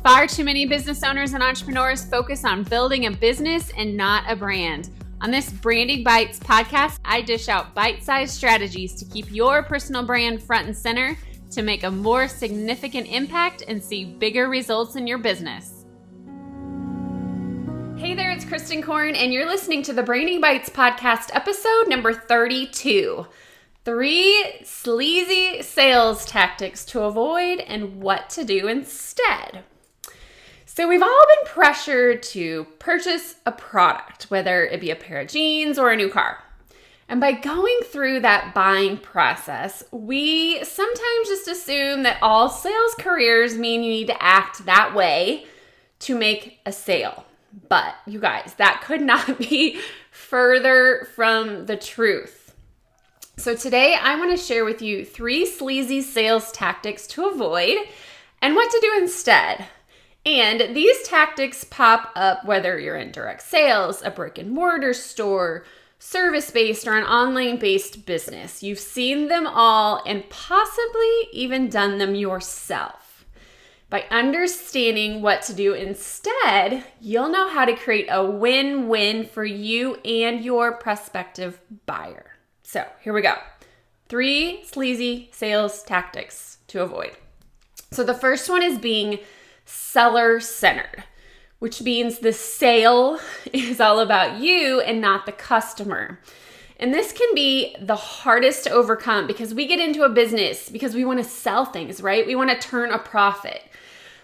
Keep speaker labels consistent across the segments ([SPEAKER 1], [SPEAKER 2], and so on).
[SPEAKER 1] Far too many business owners and entrepreneurs focus on building a business and not a brand. On this Branding Bites podcast, I dish out bite-sized strategies to keep your personal brand front and center to make a more significant impact and see bigger results in your business. Hey there, it's Kristen Korn, and you're listening to the Branding Bites podcast, episode number 32. 3 sleazy sales tactics to avoid and what to do instead. So we've all been pressured to purchase a product, whether it be a pair of jeans or a new car. And by going through that buying process, we sometimes just assume that all sales careers mean you need to act that way to make a sale. But you guys, that could not be further from the truth. So today I want to share with you 3 sleazy sales tactics to avoid and what to do instead. And these tactics pop up whether you're in direct sales, a brick and mortar store, service-based, or an online-based business. You've seen them all and possibly even done them yourself. By understanding what to do instead, you'll know how to create a win-win for you and your prospective buyer. So here we go. 3 sleazy sales tactics to avoid. So the first one is being seller-centered, which means the sale is all about you and not the customer. And this can be the hardest to overcome because we get into a business because we want to sell things, right? We want to turn a profit.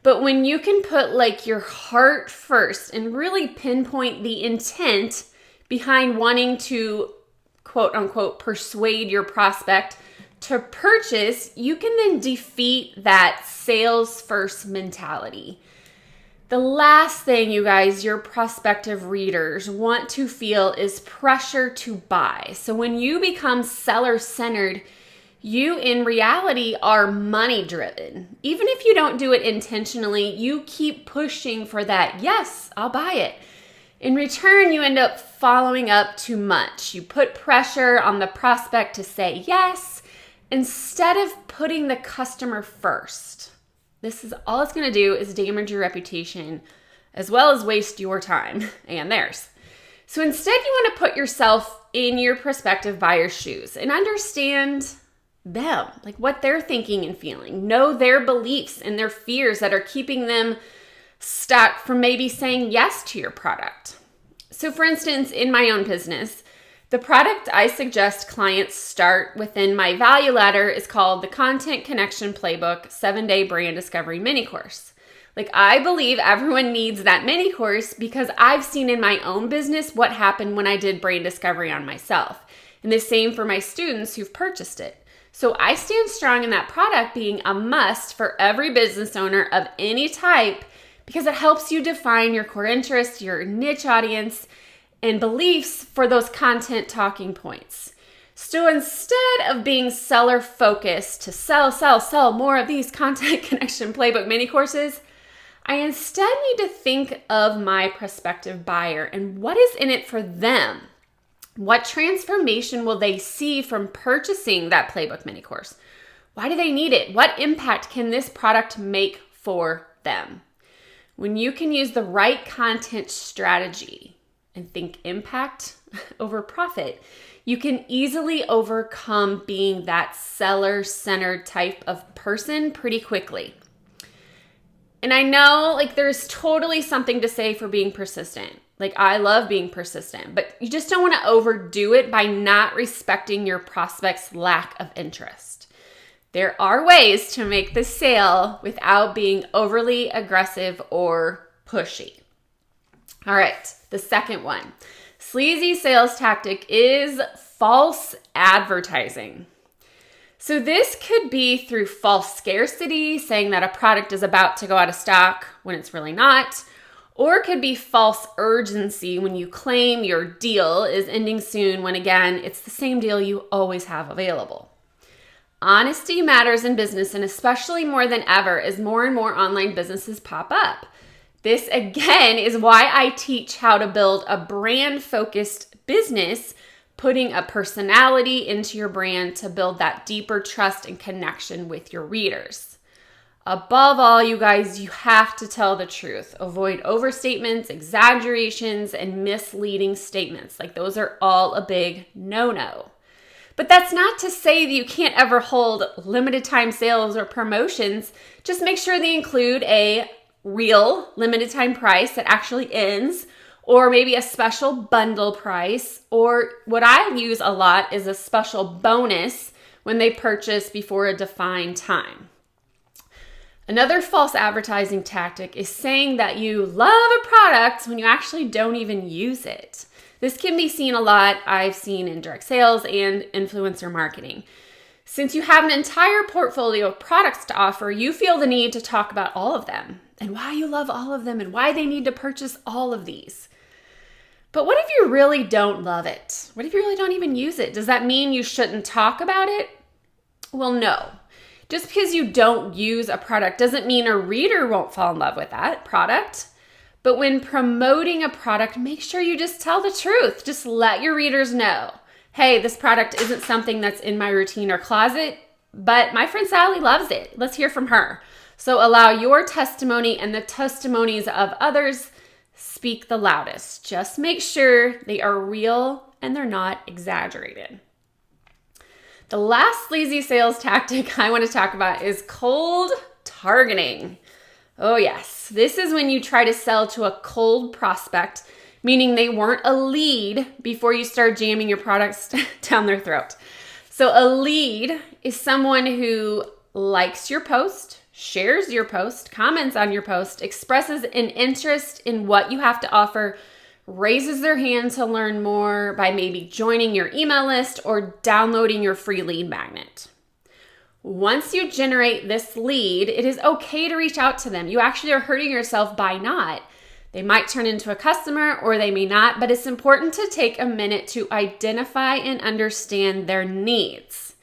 [SPEAKER 1] But when you can put your heart first and really pinpoint the intent behind wanting to quote unquote persuade your prospect to purchase, you can then defeat that sales first mentality. The last thing, you guys, your prospective readers want to feel is pressure to buy. So when you become seller-centered, you in reality are money-driven. Even if you don't do it intentionally, you keep pushing for that, yes, I'll buy it. In return, you end up following up too much. You put pressure on the prospect to say yes, instead of putting the customer first. This is all it's going to do is damage your reputation as well as waste your time and theirs. So instead, you want to put yourself in your prospective buyer's shoes and understand them, what they're thinking and feeling. Know their beliefs and their fears that are keeping them stuck from maybe saying yes to your product. So for instance, in my own business, the product I suggest clients start within my value ladder is called the Content Connection Playbook 7-Day Brand Discovery Mini Course. I believe everyone needs that mini course because I've seen in my own business what happened when I did brand discovery on myself. And the same for my students who've purchased it. So I stand strong in that product being a must for every business owner of any type because it helps you define your core interests, your niche audience, and beliefs for those content talking points. So instead of being seller focused to sell more of these Content Connection Playbook mini courses, I instead need to think of my prospective buyer and what is in it for them. What transformation will they see from purchasing that Playbook mini course? Why do they need it? What impact can this product make for them? When you can use the right content strategy and think impact over profit, you can easily overcome being that seller-centered type of person pretty quickly. And I know there's totally something to say for being persistent. I love being persistent, but you just don't want to overdo it by not respecting your prospect's lack of interest. There are ways to make the sale without being overly aggressive or pushy. All right, the second one. Sleazy sales tactic is false advertising. So this could be through false scarcity, saying that a product is about to go out of stock when it's really not, or it could be false urgency when you claim your deal is ending soon when again, it's the same deal you always have available. Honesty matters in business, and especially more than ever as more and more online businesses pop up. This, again, is why I teach how to build a brand-focused business, putting a personality into your brand to build that deeper trust and connection with your readers. Above all, you guys, you have to tell the truth. Avoid overstatements, exaggerations, and misleading statements. Like those are all a big no-no. But that's not to say that you can't ever hold limited time sales or promotions. Just make sure they include a real limited time price that actually ends, or maybe a special bundle price, or what I use a lot is a special bonus when they purchase before a defined time. Another false advertising tactic is saying that you love a product when you actually don't even use it. This can be seen a lot. I've seen in direct sales and influencer marketing. Since you have an entire portfolio of products to offer, you feel the need to talk about all of them and why you love all of them and why they need to purchase all of these. But what if you really don't love it? What if you really don't even use it? Does that mean you shouldn't talk about it? Well, no. Just because you don't use a product doesn't mean a reader won't fall in love with that product. But when promoting a product, make sure you just tell the truth. Just let your readers know, hey, this product isn't something that's in my routine or closet, but my friend Sally loves it. Let's hear from her. So allow your testimony and the testimonies of others speak the loudest. Just make sure they are real and they're not exaggerated. The last sleazy sales tactic I want to talk about is cold targeting. Oh yes, this is when you try to sell to a cold prospect, meaning they weren't a lead before you start jamming your products down their throat. So a lead is someone who likes your post, shares your post, comments on your post, expresses an interest in what you have to offer, raises their hand to learn more by maybe joining your email list or downloading your free lead magnet. Once you generate this lead, it is okay to reach out to them. You actually are hurting yourself by not. They might turn into a customer or they may not, but it's important to take a minute to identify and understand their needs.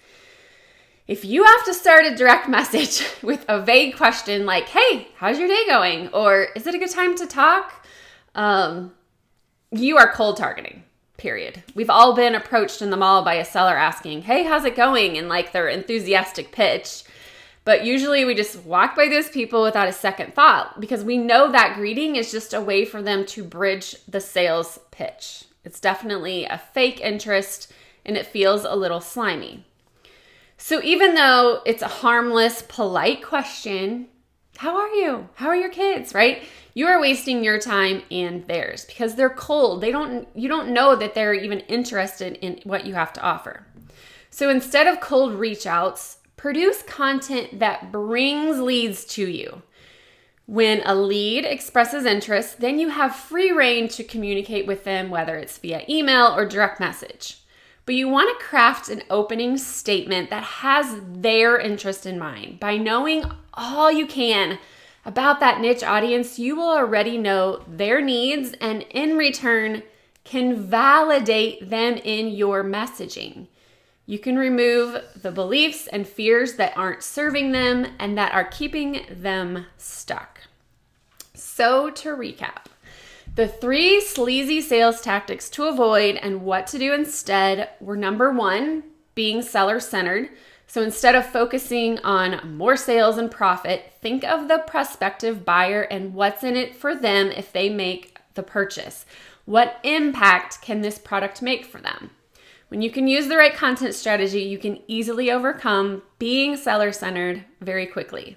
[SPEAKER 1] If you have to start a direct message with a vague question like, hey, how's your day going? Or is it a good time to talk? You are cold targeting, period. We've all been approached in the mall by a seller asking, hey, how's it going? And like their enthusiastic pitch. But usually we just walk by those people without a second thought because we know that greeting is just a way for them to bridge the sales pitch. It's definitely a fake interest and it feels a little slimy. So even though it's a harmless, polite question, how are you? How are your kids, right? You are wasting your time and theirs because they're cold. You don't know that they're even interested in what you have to offer. So instead of cold reach outs, produce content that brings leads to you. When a lead expresses interest, then you have free rein to communicate with them, whether it's via email or direct message. But you want to craft an opening statement that has their interest in mind. By knowing all you can about that niche audience, you will already know their needs and in return can validate them in your messaging. You can remove the beliefs and fears that aren't serving them and that are keeping them stuck. So to recap, the 3 sleazy sales tactics to avoid and what to do instead were number 1, being seller-centered. So instead of focusing on more sales and profit, think of the prospective buyer and what's in it for them if they make the purchase. What impact can this product make for them? When you can use the right content strategy, you can easily overcome being seller-centered very quickly.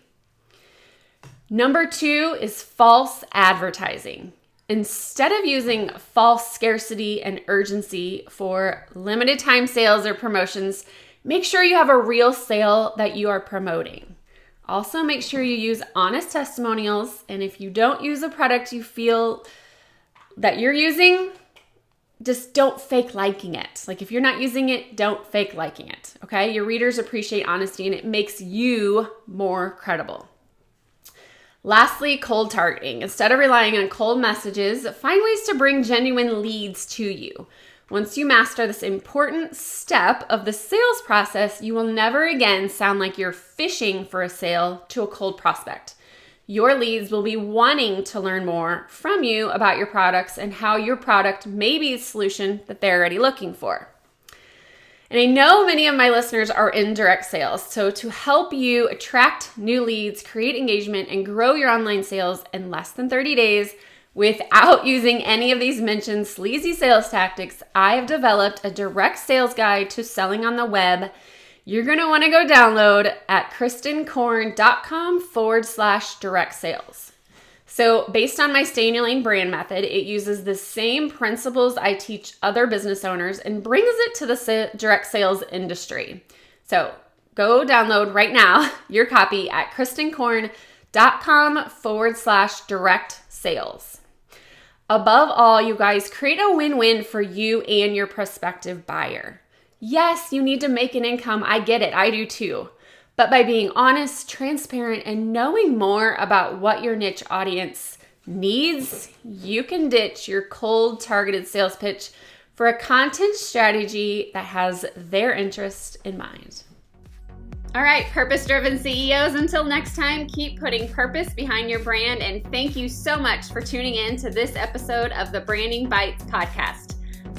[SPEAKER 1] Number 2 is false advertising. Instead of using false scarcity and urgency for limited time sales or promotions, make sure you have a real sale that you are promoting. Also, make sure you use honest testimonials. And if you don't use a product you feel that you're using, just don't fake liking it. Like if you're not using it, don't fake liking it. Okay? Your readers appreciate honesty and it makes you more credible. Lastly, cold targeting. Instead of relying on cold messages, find ways to bring genuine leads to you. Once you master this important step of the sales process, you will never again sound like you're fishing for a sale to a cold prospect. Your leads will be wanting to learn more from you about your products and how your product may be the solution that they're already looking for. And I know many of my listeners are in direct sales. So to help you attract new leads, create engagement, and grow your online sales in less than 30 days without using any of these mentioned sleazy sales tactics, I have developed a direct sales guide to selling on the web. You're going to want to go download at kristenkorn.com/direct sales. So based on my Stay in Your Lane brand method, it uses the same principles I teach other business owners and brings it to the direct sales industry. So go download right now your copy at kristenkorn.com/direct sales. Above all, you guys, create a win-win for you and your prospective buyer. Yes, you need to make an income. I get it. I do too. But by being honest, transparent, and knowing more about what your niche audience needs, you can ditch your cold targeted sales pitch for a content strategy that has their interest in mind. All right, purpose-driven CEOs, until next time, keep putting purpose behind your brand. And thank you so much for tuning in to this episode of the Branding Bites podcast.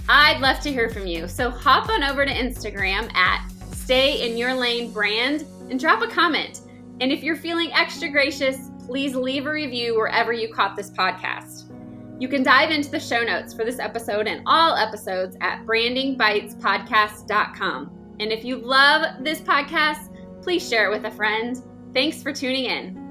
[SPEAKER 1] I'd love to hear from you. So hop on over to Instagram at Stay in Your Lane Brand and drop a comment. And if you're feeling extra gracious, please leave a review wherever you caught this podcast. You can dive into the show notes for this episode and all episodes at brandingbitespodcast.com. And if you love this podcast, please share it with a friend. Thanks for tuning in.